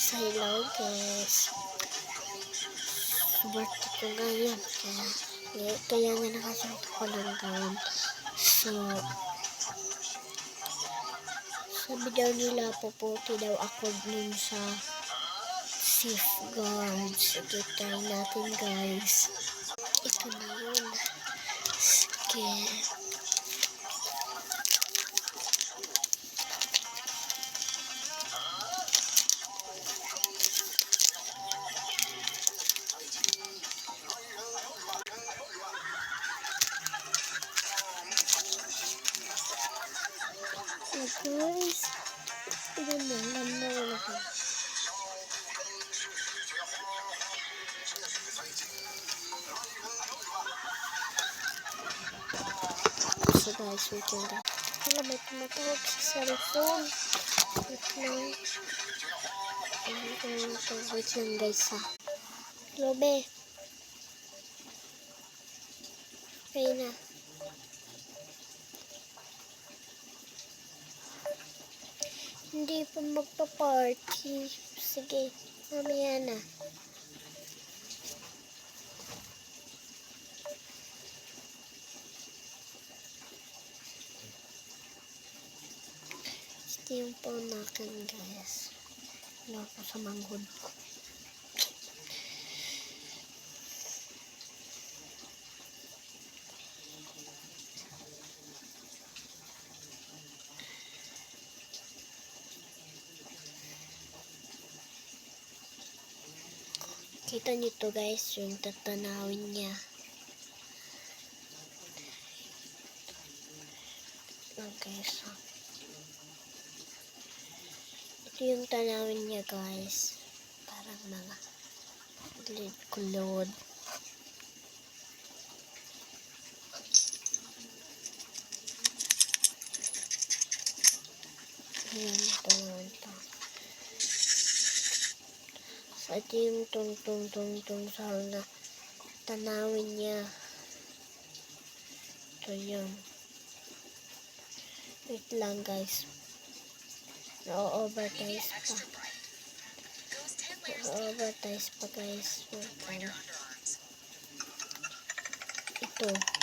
Hello guys. Birthday ko ngayon. Kaya nga nakasuot ko ng gown. So, sabi daw nila puputi daw ako dun sa safeguard. Sige, try natin guys. Ito na yun. Sige. Guys, tignan mo, ganda na ako. So guys, wait lang. Wala, may tumatawag sa cellphone. Wait lang. Wait lang guys ha. Lobe. Okay na. Hindi pa magpa-party. Sige, mamaya na. Ito yung panakan guys. Wala ko sa manghod ko. Kita nito guys, yung tatanawin niya. Okay, so. Ito yung tanawin niya guys. Parang mga lid kulod. Ayan, tanawin ito. So, ito yung tung sa na tanawin niya. Ito yun. Wait lang guys. Na-overtize pa. Na-overtize pa guys. Ito.